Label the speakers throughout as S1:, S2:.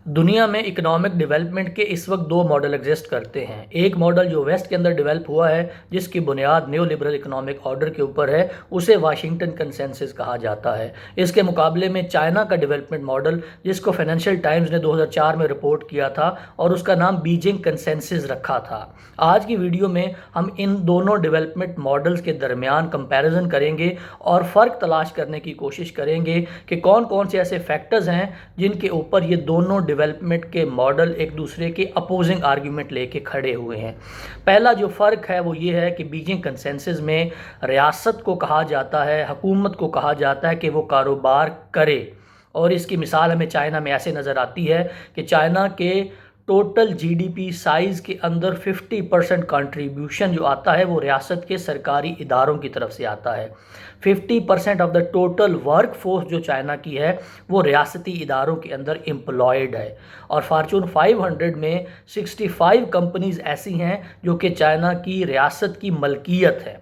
S1: دنیا میں economic development کے اس وقت دو ماڈل ایگزسٹ کرتے ہیں۔ ایک ماڈل جو ویسٹ کے اندر ڈیولپ ہوا ہے، جس کی بنیاد نیو لبرل اکنامک آرڈر کے اوپر ہے، اسے واشنگٹن کنسنسس کہا جاتا ہے۔ اس کے مقابلے میں چائنا کا ڈیولپمنٹ ماڈل، جس کو فائنینشیل ٹائمز نے 2004 میں رپورٹ کیا تھا اور اس کا نام بیجنگ کنسنسس رکھا تھا۔ آج کی ویڈیو میں ہم ان دونوں ڈیولپمنٹ ماڈلز کے درمیان کمپیریزن کریں گے اور فرق تلاش کرنے کی کوشش کریں گے کہ کون کون سے ایسے فیکٹرز ہیں جن کے اوپر یہ دونوں ڈیولپمنٹ کے ماڈل ایک دوسرے کے اپوزنگ آرگیومنٹ لے کے کھڑے ہوئے ہیں۔ پہلا جو فرق ہے وہ یہ ہے کہ بیجنگ کنسنسس میں ریاست کو کہا جاتا ہے، حکومت کو کہا جاتا ہے کہ وہ کاروبار کرے، اور اس کی مثال ہمیں چائنا میں ایسے نظر آتی ہے کہ چائنا کے total G D P size کے اندر 50% کنٹریبیوشن جو آتا ہے وہ ریاست کے سرکاری اداروں کی طرف سے آتا ہے۔ 50% of the total work force جو چائنا کی ہے وہ ریاستی اداروں کے اندر امپلائڈ ہے، اور فارچون 500 میں 65 کمپنیز ایسی ہیں جو کہ چائنا کی ریاست کی ملکیت ہے۔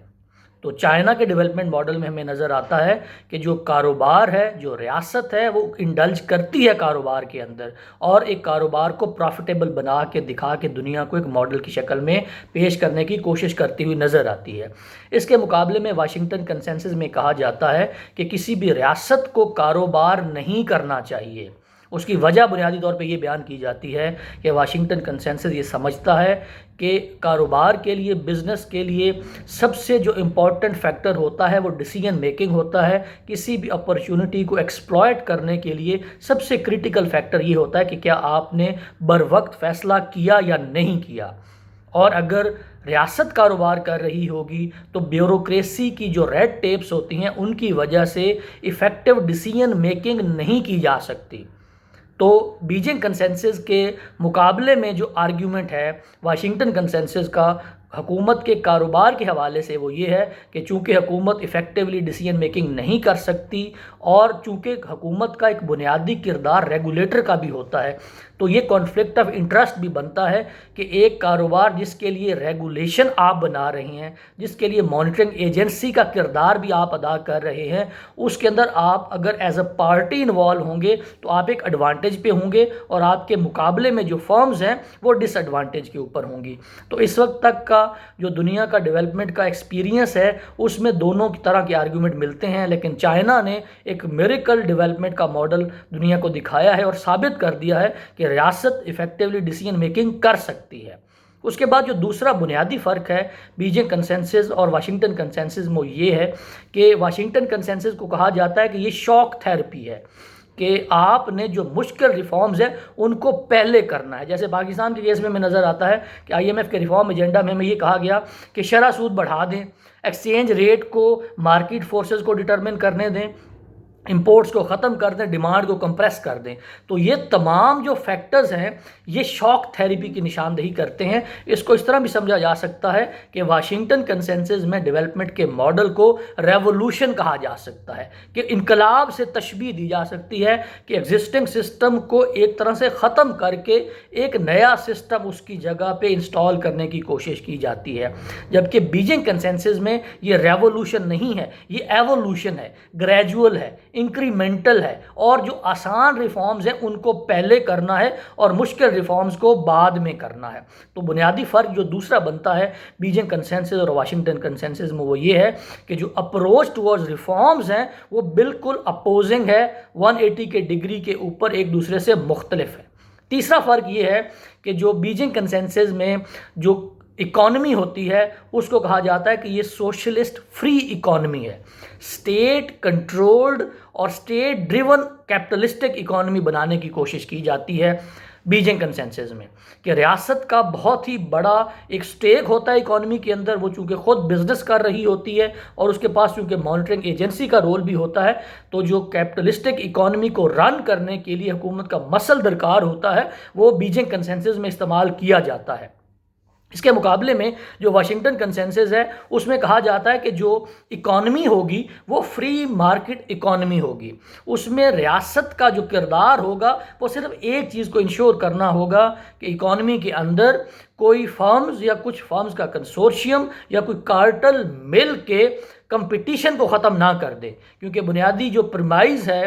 S1: تو چائنا کے ڈیولپمنٹ ماڈل میں ہمیں نظر آتا ہے کہ جو کاروبار ہے، جو ریاست ہے، وہ انڈلج کرتی ہے کاروبار کے اندر، اور ایک کاروبار کو پروفیٹیبل بنا کے دکھا کے دنیا کو ایک ماڈل کی شکل میں پیش کرنے کی کوشش کرتی ہوئی نظر آتی ہے۔ اس کے مقابلے میں واشنگٹن کنسنسس میں کہا جاتا ہے کہ کسی بھی ریاست کو کاروبار نہیں کرنا چاہیے۔ اس کی وجہ بنیادی طور پہ یہ بیان کی جاتی ہے کہ واشنگٹن کنسنسس یہ سمجھتا ہے کہ کاروبار کے لیے، بزنس کے لیے سب سے جو امپورٹنٹ فیکٹر ہوتا ہے وہ ڈیسیجن میکنگ ہوتا ہے۔ کسی بھی اپرچونٹی کو ایکسپلائٹ کرنے کے لیے سب سے کریٹیکل فیکٹر یہ ہوتا ہے کہ کیا آپ نے بروقت فیصلہ کیا یا نہیں کیا، اور اگر ریاست کاروبار کر رہی ہوگی تو بیوروکریسی کی جو ریڈ ٹیپس ہوتی ہیں ان کی وجہ سے ایفیکٹو ڈیسیجن میکنگ نہیں کی جا سکتی۔ تو بیجنگ کنسنسس کے مقابلے میں جو آرگیومنٹ ہے واشنگٹن کنسنسس کا حکومت کے کاروبار کے حوالے سے وہ یہ ہے کہ چونکہ حکومت ایفیکٹولی ڈیسیجن میکنگ نہیں کر سکتی، اور چونکہ حکومت کا ایک بنیادی کردار ریگولیٹر کا بھی ہوتا ہے، تو یہ کانفلکٹ آف انٹرسٹ بھی بنتا ہے کہ ایک کاروبار جس کے لیے ریگولیشن آپ بنا رہے ہیں، جس کے لیے مانیٹرنگ ایجنسی کا کردار بھی آپ ادا کر رہے ہیں، اس کے اندر آپ اگر ایز اے پارٹی انوالو ہوں گے تو آپ ایک ایڈوانٹیج پہ ہوں گے، اور آپ کے مقابلے میں جو فرمز ہیں وہ ڈس ایڈوانٹیج کے اوپر ہوں گی۔ تو اس وقت تک کا جو دنیا کا ڈیولپمنٹ کا ایکسپیرینس ہے اس میں دونوں کی طرح کے آرگیومنٹ ملتے ہیں، لیکن چائنا نے ایک میریکل ڈیولپمنٹ کا ماڈل دنیا کو دکھایا ہے اور ثابت کر دیا ہے کہ ریاست ایفیکٹولی ڈیسیجن میکنگ کر سکتی ہے۔ اس کے بعد جو دوسرا بنیادی فرق ہے بیجنگ کنسنسس اور واشنگٹن کنسنسس میں یہ ہے کہ واشنگٹن کنسنسس کو کہا جاتا ہے کہ یہ شاک تھیراپی ہے، کہ آپ نے جو مشکل ریفارمز ہیں ان کو پہلے کرنا ہے۔ جیسے پاکستان کے کیس میں ہمیں نظر آتا ہے کہ آئی ایم ایف کے ریفارم ایجنڈا میں ہمیں یہ کہا گیا کہ شرح سود بڑھا دیں، ایکسچینج ریٹ کو مارکیٹ فورسز کو ڈٹرمن کرنے دیں، امپورٹس کو ختم کر دیں، ڈیمانڈ کو کمپریس کر دیں۔ تو یہ تمام جو فیکٹرز ہیں یہ شاک تھیراپی کی نشاندہی کرتے ہیں۔ اس کو اس طرح بھی سمجھا جا سکتا ہے کہ واشنگٹن کنسنسس میں ڈیولپمنٹ کے ماڈل کو ریولوشن کہا جا سکتا ہے، کہ انقلاب سے تشبیہ دی جا سکتی ہے کہ ایگزسٹنگ سسٹم کو ایک طرح سے ختم کر کے ایک نیا سسٹم اس کی جگہ پہ انسٹال کرنے کی کوشش کی جاتی ہے، جبکہ بیجنگ کنسنسس میں یہ ریولوشن نہیں ہے، یہ ایوولوشن ہے، گریجول ہے، انکریمنٹل ہے، اور جو آسان ریفارمز ہیں ان کو پہلے کرنا ہے اور مشکل ریفارمز کو بعد میں کرنا ہے۔ تو بنیادی فرق جو دوسرا بنتا ہے بیجنگ کنسنسس اور واشنگٹن کنسنسس میں وہ یہ ہے کہ جو اپروچ ٹورڈز ریفارمز ہیں وہ بالکل اپوزنگ ہے، 180 کے ڈگری کے اوپر ایک دوسرے سے مختلف ہے۔ تیسرا فرق یہ ہے کہ جو بیجنگ کنسنسس میں جو اکانومی ہوتی ہے اس کو کہا جاتا ہے کہ یہ سوشلسٹ فری اکانومی ہے، سٹیٹ کنٹرولڈ اور سٹیٹ ڈریون کیپٹلسٹک اکانومی بنانے کی کوشش کی جاتی ہے بیجنگ کنسنسس میں، کہ ریاست کا بہت ہی بڑا ایک سٹیک ہوتا ہے اکانومی کے اندر، وہ چونکہ خود بزنس کر رہی ہوتی ہے اور اس کے پاس چونکہ مانیٹرنگ ایجنسی کا رول بھی ہوتا ہے، تو جو کیپٹلسٹک اکانومی کو رن کرنے کے لیے حکومت کا مسل درکار ہوتا ہے وہ بیجنگ کنسنسس میں استعمال کیا جاتا ہے۔ اس کے مقابلے میں جو واشنگٹن کنسنسس ہے اس میں کہا جاتا ہے کہ جو اکانومی ہوگی وہ فری مارکیٹ اکانومی ہوگی، اس میں ریاست کا جو کردار ہوگا وہ صرف ایک چیز کو انشور کرنا ہوگا کہ اکانومی کے اندر کوئی فرمز یا کچھ فرمز کا کنسورشیم یا کوئی کارٹل مل کے کمپٹیشن کو ختم نہ کر دے، کیونکہ بنیادی جو پرمائز ہے